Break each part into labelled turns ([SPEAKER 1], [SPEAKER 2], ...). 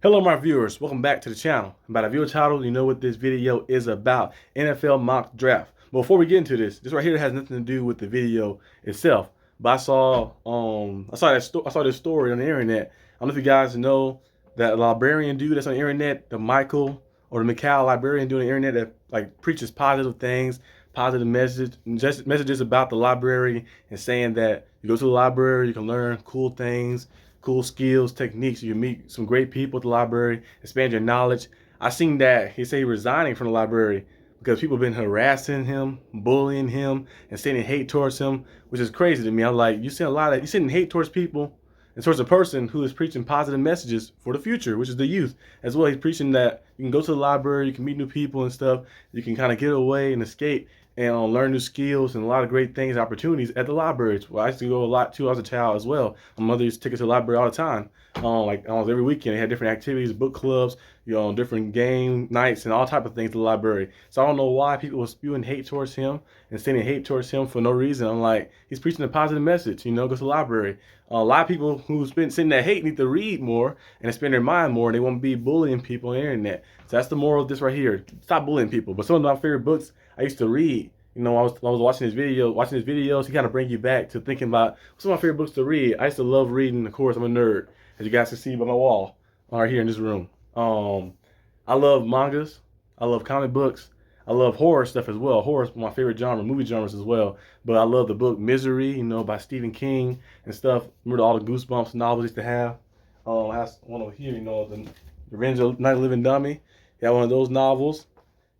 [SPEAKER 1] Hello, my viewers. Welcome back to the channel. By the viewer title, you know what this video is about: NFL mock draft. Before we get into this right here has nothing to do with the video itself. But I saw this story on the internet. I don't know if you guys know that librarian dude that's on the internet, the Michael or the Mikhail librarian dude on the internet that like preaches positive things, positive messages about the library, and saying that you go to the library, you can learn cool things, cool skills, techniques. You meet some great people at the library, expand your knowledge. I seen that he said he resigning from the library because people have been harassing him, bullying him, and sending hate towards him, which is crazy to me. I'm like, you send a lot of, you sending hate towards people and towards a person who is preaching positive messages for the future, which is the youth as well. He's preaching that you can go to the library, you can meet new people and stuff, you can kind of get away and escape and learn new skills and a lot of great things, opportunities at the libraries. Well, I used to go a lot too as a child as well. My mother used to take us to the library all the time. Like almost every weekend, they had different activities, book clubs, different game nights and all type of things at the library. So I don't know why people were spewing hate towards him and sending hate towards him for no reason. I'm like, he's preaching a positive message. Go to the library. A lot of people who's been sending that hate need to read more and expand their mind more. And they won't be bullying people on the internet. So that's the moral of this right here. Stop bullying people. But some of my favorite books I used to read. I was watching his videos. He kind of bring you back to thinking about some of my favorite books to read. I used to love reading. Of course, I'm a nerd, as you guys can see by my wall right here in this room. I love mangas. I love comic books. I love horror stuff as well. Horror is my favorite genre, movie genres as well. But I love the book Misery, by Stephen King and stuff. Remember all the Goosebumps novels I used to have. I have one over here, the Revenge of the Night of the Living Dummy. Yeah, one of those novels.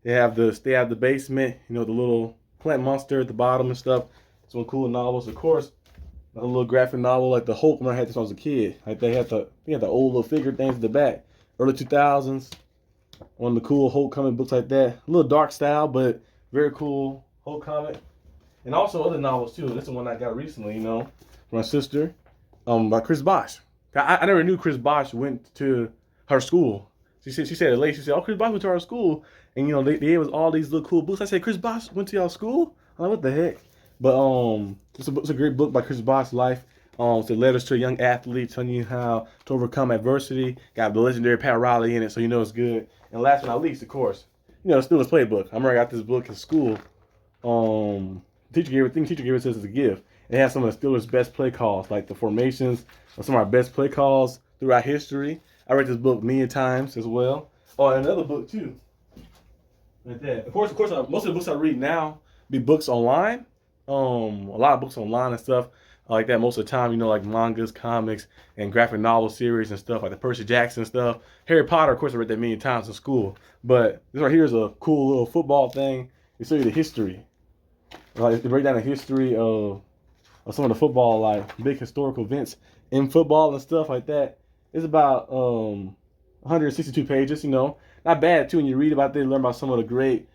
[SPEAKER 1] They have the Stay Out of the Basement, the little plant monster at the bottom and stuff. Some cool novels, of course. A little graphic novel like the Hulk when I had this when I was a kid. Like they had the old little figure things at the back. Early 2000s. One of the cool Hulk comic books like that. A little dark style, but very cool Hulk comic. And also other novels too. This is one I got recently, from my sister. By Chris Bosh. I never knew Chris Bosh went to her school. She said it late. She said, "Oh, Chris Bosh went to our school." And they gave us all these little cool books. I said, "Chris Bosh went to y'all school?" I'm like, what the heck? But it's a great book by Chris Bosh's life. It's the letters to a young athlete, telling you how to overcome adversity. Got the legendary Pat Riley in it, so it's good. And last but not least, of course, the Steelers playbook. I remember I got this book in school. Teacher gave it to us as a gift. It has some of the Steelers' best play calls, like the formations of some of our best play calls throughout history. I read this book many times as well. Oh, and another book too. Like that. Of course, most of the books I read now be books online. A lot of books online and stuff like that. Most of the time, like mangas, comics, and graphic novel series and stuff like the Percy Jackson stuff. Harry Potter, of course, I read that many times in school. But this right here is a cool little football thing. It shows you the history. Like to break down the history of some of the football, like big historical events in football and stuff like that. It's about 162 pages, Not bad too when you read about this, learn about some of the great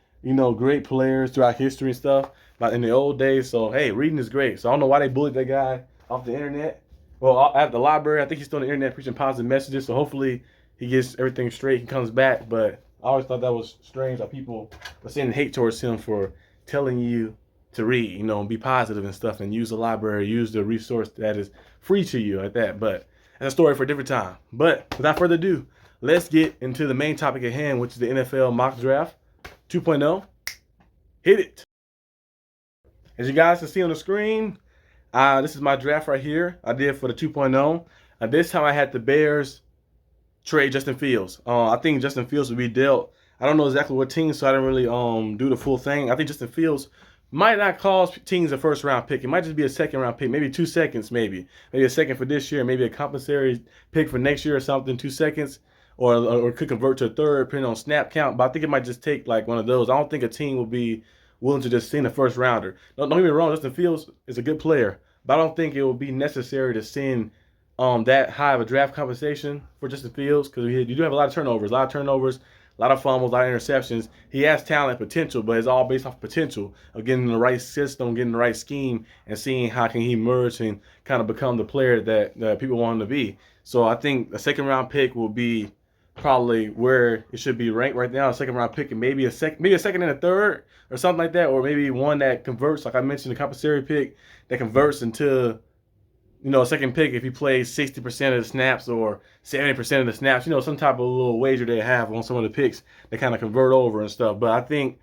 [SPEAKER 1] players throughout history and stuff. But in the old days, so hey, reading is great. So I don't know why they bullied that guy off the internet. Well, at the library, I think he's still on the internet preaching positive messages. So hopefully he gets everything straight and comes back. But I always thought that was strange how people were sending hate towards him for telling you to read, and be positive and stuff, and use the library, use the resource that is free to you like that. But that's a story for a different time. But without further ado, let's get into the main topic at hand, which is the NFL mock draft 2.0. Hit it. As you guys can see on the screen, this is my draft right here. I did for the 2.0. This time I had the Bears trade Justin Fields. I think Justin Fields would be dealt. I don't know exactly what team, so I didn't really do the full thing. I think Justin Fields might not cost teams a first round pick. It might just be a second round pick, maybe 2 seconds, maybe a second for this year, maybe a compensatory pick for next year or something, 2 seconds, or could convert to a third depending on snap count. But I think it might just take like one of those. I don't think a team will be willing to just send a first rounder. Don't get me wrong, Justin Fields is a good player, but I don't think it will be necessary to send that high of a draft compensation for Justin Fields because you do have a lot of turnovers, a lot of fumbles, a lot of interceptions. He has talent, potential, but it's all based off potential of getting the right system, getting the right scheme, and seeing how can he merge and kind of become the player that people want him to be. So I think a second round pick will be probably where it should be ranked right now. A second round pick and maybe a second and a third or something like that, or maybe one that converts, like I mentioned, a compensatory pick that converts into a second pick if he plays 60% of the snaps or 70% of the snaps. Some type of little wager they have on some of the picks that kind of convert over and stuff. But I think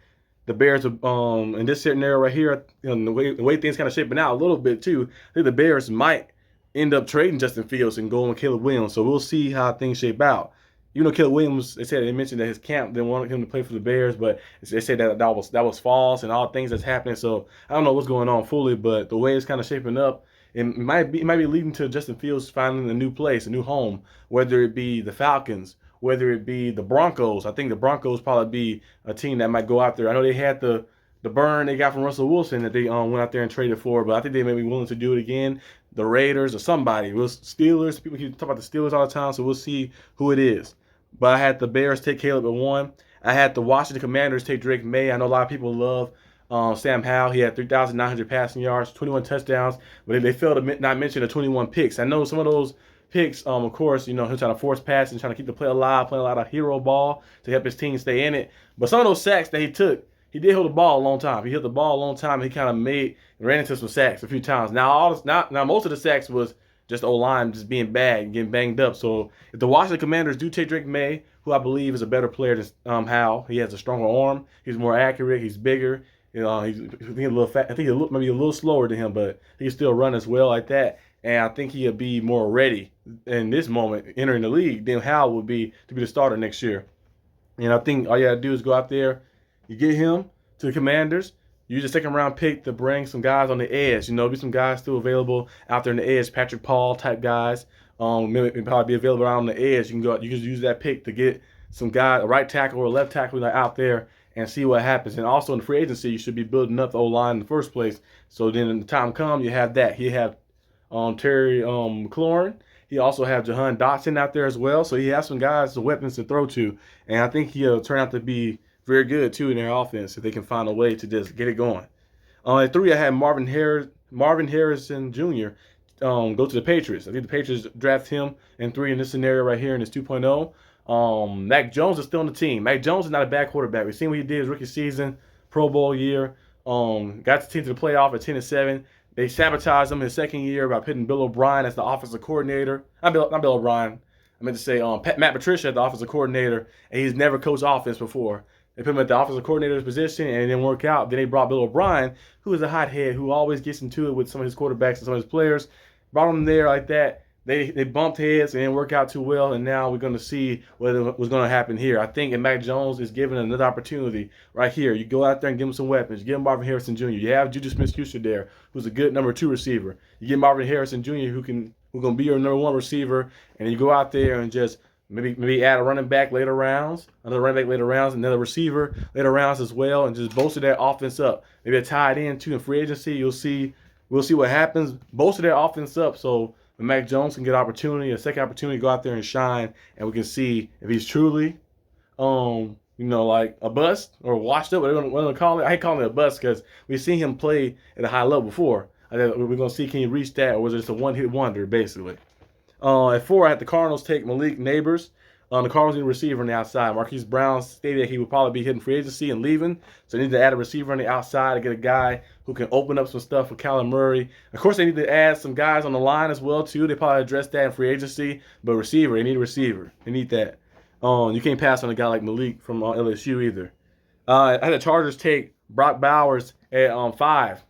[SPEAKER 1] the Bears, in this scenario right here, the way things kind of shaping out a little bit too, I think the Bears might end up trading Justin Fields and going with Caleb Williams. So we'll see how things shape out. Caleb Williams, they mentioned that his camp didn't want him to play for the Bears, but they said that was false and all things that's happening. So I don't know what's going on fully, but the way it's kind of shaping up, it might be leading to Justin Fields finding a new place, a new home, whether it be the Falcons, whether it be the Broncos. I think the Broncos probably be a team that might go out there. I know they had the burn they got from Russell Wilson that they went out there and traded for, but I think they may be willing to do it again. The Raiders or somebody. It was Steelers. People keep talking about the Steelers all the time, so we'll see who it is. But I had the Bears take Caleb at 1. I had the Washington Commanders take Drake May. I know a lot of people love Sam Howell. He had 3,900 passing yards, 21 touchdowns, but they failed to not mention the 21 picks. I know some of those picks, of course, he's trying to force pass and trying to keep the play alive, playing a lot of hero ball to help his team stay in it. But some of those sacks that he took, he did hold the ball a long time. He hit the ball a long time. He kind of ran into some sacks a few times. Now most of the sacks was just O-line just being bad and getting banged up. So if the Washington Commanders do take Drake May, who I believe is a better player than Howell, he has a stronger arm. He's more accurate. He's bigger. He's a little fat. I think he's maybe a little slower than him, but he can still run as well like that. And I think he'll be more ready in this moment entering the league than Howell would be to be the starter next year. And I think all you got to do is go out there, you get him to the Commanders. Use a second-round pick to bring some guys on the edge. Be some guys still available out there on the edge, Patrick Paul type guys. Maybe probably be available out on the edge. You can use that pick to get some guy, a right tackle or a left tackle out there and see what happens. And also in the free agency, you should be building up the O-line in the first place. So then when the time comes, you have that. He have Terry McLaurin. He also have Jahan Dotson out there as well. So he has some guys, some weapons to throw to. And I think he'll turn out to be very good too in their offense if they can find a way to just get it going. At 3, I had Marvin Harrison Jr. Go to the Patriots. I think the Patriots draft him in 3 in this scenario right here in this 2.0. Mac Jones is still on the team. Mac Jones is not a bad quarterback. We've seen what he did his rookie season, Pro Bowl year. Got the team to the playoff at 10-7. They sabotaged him his second year by putting Bill O'Brien as the offensive coordinator. Not Bill O'Brien. I meant to say Matt Patricia as the offensive coordinator, and he's never coached offense before. They put him at the offensive coordinator's position, and it didn't work out. Then they brought Bill O'Brien, who is a hothead, who always gets into it with some of his quarterbacks and some of his players. Brought him there like that. They bumped heads and didn't work out too well, and now we're going to see what's going to happen here. I think Mac Jones is given another opportunity right here. You go out there and give him some weapons. You give him Marvin Harrison Jr. You have Juju Smith-Schuster there, who's a good number 2 receiver. You get Marvin Harrison Jr., who's going to be your number 1 receiver, and you go out there and just maybe add a running back later rounds, another running back later rounds, another receiver later rounds as well, and just bolster that offense up. Maybe a tight end too in free agency. We'll see what happens. Bolster that offense up so when Mac Jones can get a second opportunity to go out there and shine, and we can see if he's truly, like a bust or washed up, whatever we're going to call it. I hate calling it a bust because we've seen him play at a high level before. We're going to see can he reach that, or was it just a one-hit wonder basically. At 4, I had the Cardinals take Malik Neighbors. The Cardinals need a receiver on the outside. Marquise Brown stated that he would probably be hitting free agency and leaving, so they need to add a receiver on the outside to get a guy who can open up some stuff for Kyler Murray. Of course, they need to add some guys on the line as well too. They probably address that in free agency, but receiver, they need a receiver. They need that. You can't pass on a guy like Malik from LSU either. I had the Chargers take Brock Bowers at 5.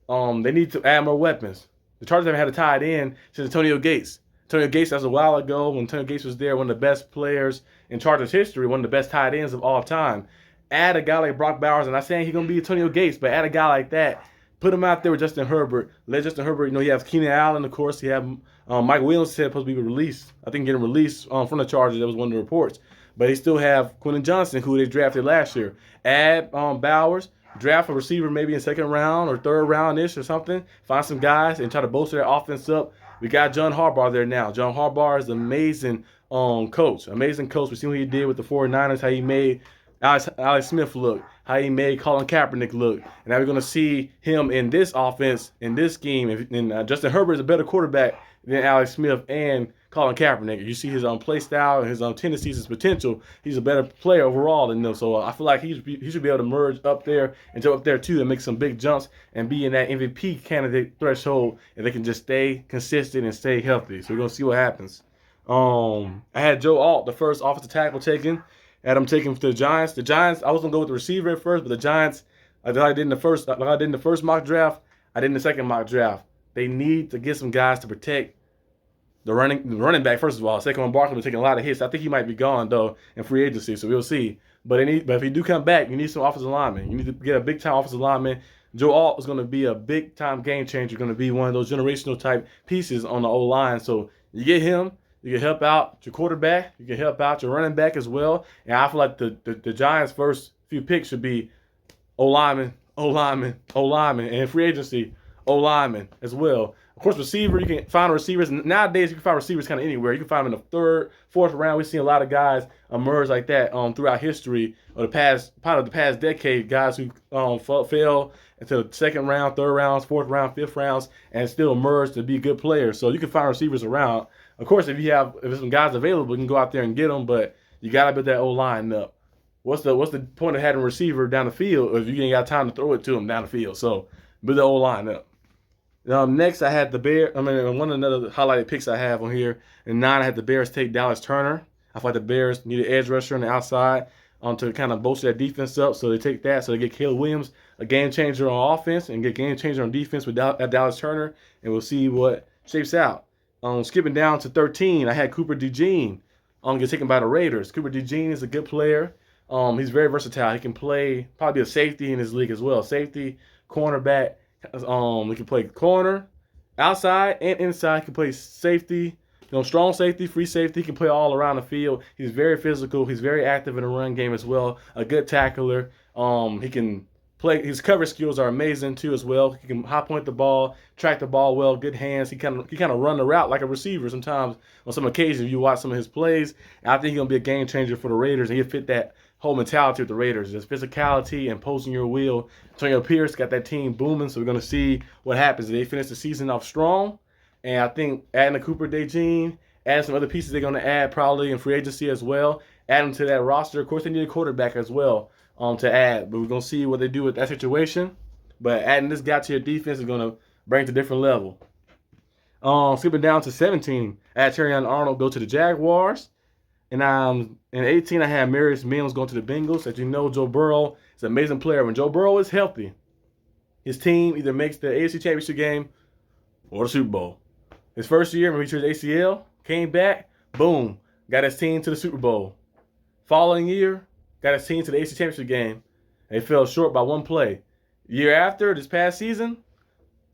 [SPEAKER 1] They need to add more weapons. The Chargers haven't had a tight end since Antonio Gates. Antonio Gates, that was a while ago when Antonio Gates was there, one of the best players in Chargers history, one of the best tight ends of all time. Add a guy like Brock Bowers. I'm not saying he's going to be Antonio Gates, but add a guy like that. Put him out there with Justin Herbert. Let Justin Herbert, you have Keenan Allen, of course. You have Mike Williams said supposed to be released. I think getting released from the Chargers. That was one of the reports. But they still have Quentin Johnson, who they drafted last year. Add Bowers. Draft a receiver maybe in second round or third round-ish or something. Find some guys and try to bolster their offense up. We got John Harbaugh there now. John Harbaugh is an amazing coach. Amazing coach. We've seen what he did with the 49ers, how he made Alex Smith look, how he made Colin Kaepernick look. And now we're going to see him in this offense, in this scheme. And Justin Herbert is a better quarterback than Alex Smith and Colin Kaepernick. You see his play style and his tendencies, his potential. He's a better player overall than them. So I feel like he should be able to merge up there and jump up there too and make some big jumps and be in that MVP candidate threshold if they can just stay consistent and stay healthy. So we're gonna see what happens. I had Joe Alt, the first offensive tackle, taken. Had him taken for the Giants. The Giants, I was gonna go with the receiver at first, but the Giants, like I did in the first mock draft, I did in the second mock draft. They need to get some guys to protect the running back, first of all. Saquon Barkley was taking a lot of hits. I think he might be gone, though, in free agency, so we'll see. But if he do come back, you need some offensive linemen. You need to get a big-time offensive lineman. Joe Alt is going to be a big-time game changer, going to be one of those generational-type pieces on the O-line. So you get him, you can help out your quarterback, you can help out your running back as well. And I feel like the Giants' first few picks should be O-lineman, O-lineman, O-lineman, and in free agency, O-lineman as well. Of course, receiver, you can find receivers. Nowadays, you can find receivers kind of anywhere. You can find them in the third, fourth round. We've seen a lot of guys emerge like that throughout history of the past decade. Guys who fell into the second round, third rounds, fourth round, fifth rounds, and still emerge to be good players. So you can find receivers around. Of course, if there's some guys available, you can go out there and get them. But you gotta build that O-line up. What's the point of having a receiver down the field if you ain't got time to throw it to him down the field? So build the O-line up. Next, I had the Bears. One of the other highlighted picks I have on here. In 9, I had the Bears take Dallas Turner. I thought the Bears need an edge rusher on the outside to kind of bolster that defense up. So they take that. So they get Caleb Williams, a game changer on offense, and get game changer on defense with Dallas Turner. And we'll see what shapes out. Skipping down to 13, I had Cooper DeJean get taken by the Raiders. Cooper DeJean is a good player. He's very versatile. He can play probably a safety in his league as well. Safety, cornerback. He can play corner, outside, and inside. He can play safety, strong safety, free safety. He can play all around the field. He's very physical. He's very active in the run game as well. A good tackler. He can play. His coverage skills are amazing too as well. He can high point the ball, track the ball well, good hands. He kind of run the route like a receiver sometimes on some occasions. You watch some of his plays. And I think he's gonna be a game changer for the Raiders, and he'll fit that whole mentality with the Raiders. Just physicality and posting your wheel. Antonio Pierce got that team booming, so we're going to see what happens. They finish the season off strong, and I think adding a Cooper DeJean, adding some other pieces they're going to add probably in free agency as well, add them to that roster. Of course, they need a quarterback as well to add, but we're going to see what they do with that situation. But adding this guy to your defense is going to bring it to a different level. Skipping down to 17, I had Terrion Arnold go to the Jaguars. And in 18, I had Marius Mims going to the Bengals. As you know, Joe Burrow is an amazing player. When Joe Burrow is healthy, his team either makes the AFC Championship game or the Super Bowl. His first year, when he tore his ACL, came back, boom, got his team to the Super Bowl. Following year, got his team to the AFC Championship game. They fell short by one play. Year after, this past season,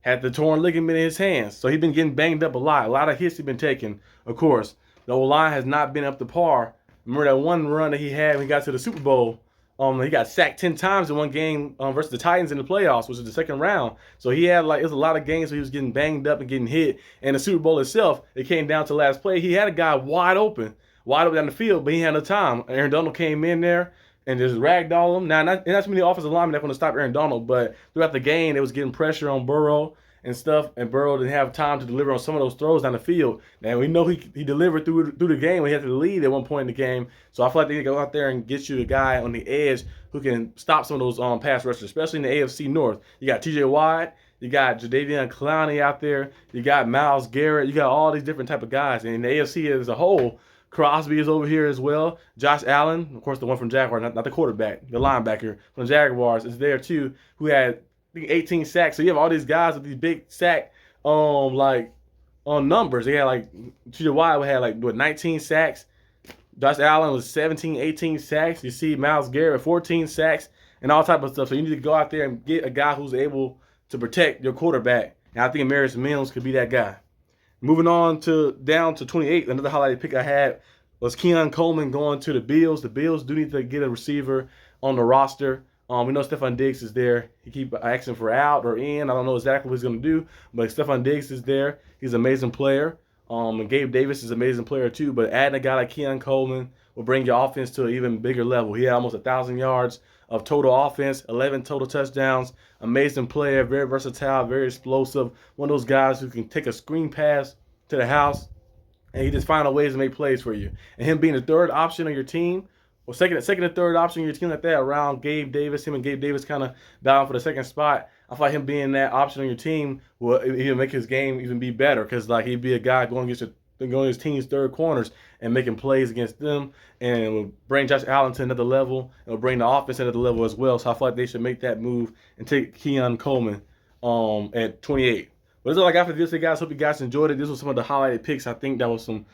[SPEAKER 1] had the torn ligament in his hands. So he's been getting banged up a lot. A lot of hits he's been taking, of course. The O-line has not been up to par. Remember that one run that he had when he got to the Super Bowl? He got sacked 10 times in one game versus the Titans in the playoffs, which is the second round. So he had it was a lot of games where he was getting banged up and getting hit. And the Super Bowl itself, it came down to last play. He had a guy wide open down the field, but he had no time. Aaron Donald came in there and just ragdoll him. Now, not too many offensive linemen that want to stop Aaron Donald, but throughout the game, it was getting pressure on Burrow and stuff, and Burrow didn't have time to deliver on some of those throws down the field. Now, we know he delivered through the game when he had to lead at one point in the game. So I feel like they go out there and get you a guy on the edge who can stop some of those pass rushers, especially in the AFC North. You got TJ Watt, you got Jadeveon Clowney out there, you got Myles Garrett, you got all these different type of guys. And the AFC as a whole, Crosby is over here as well. Josh Allen, of course, the one from Jaguars, not the quarterback, the linebacker from Jaguars is there too, who had 18 sacks. So you have all these guys with these big sack numbers. They had TJ Watt had 19 sacks. Josh Allen was 17, 18 sacks. You see Myles Garrett 14 sacks and all type of stuff. So you need to go out there and get a guy who's able to protect your quarterback. And I think Marius Mims could be that guy. Moving on down to 28, another highlighted pick I had was Keon Coleman going to the Bills. The Bills do need to get a receiver on the roster. We know Stephon Diggs is there. He keep asking for out or in. I don't know exactly what he's going to do, but Stephon Diggs is there. He's an amazing player. And Gabe Davis is an amazing player too, but adding a guy like Keon Coleman will bring your offense to an even bigger level. He had almost 1,000 yards of total offense, 11 total touchdowns. Amazing player, very versatile, very explosive. One of those guys who can take a screen pass to the house and he just finding ways to make plays for you. And him being the third option on your team, or second and third option on your team like that around Gabe Davis, him and Gabe Davis kind of battling for the second spot. I feel like him being that option on your team will he'll make his game even be better, because like he'd be a guy going his team's third corners and making plays against them, and it will bring Josh Allen to another level. It will bring the offense to another level as well. So I feel like they should make that move and take Keon Coleman at 28. But that's all I got for this video, guys. Hope you guys enjoyed it. This was some of the highlighted picks. I think that was some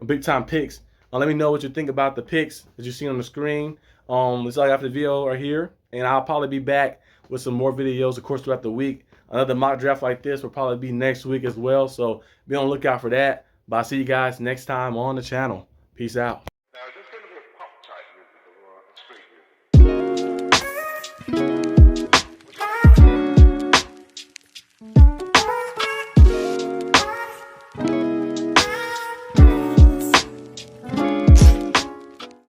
[SPEAKER 1] big time picks. Let me know what you think about the picks that you see on the screen. That's all I got for the video right here. And I'll probably be back with some more videos, of course, throughout the week. Another mock draft like this will probably be next week as well. So be on the lookout for that. But I'll see you guys next time on the channel. Peace out.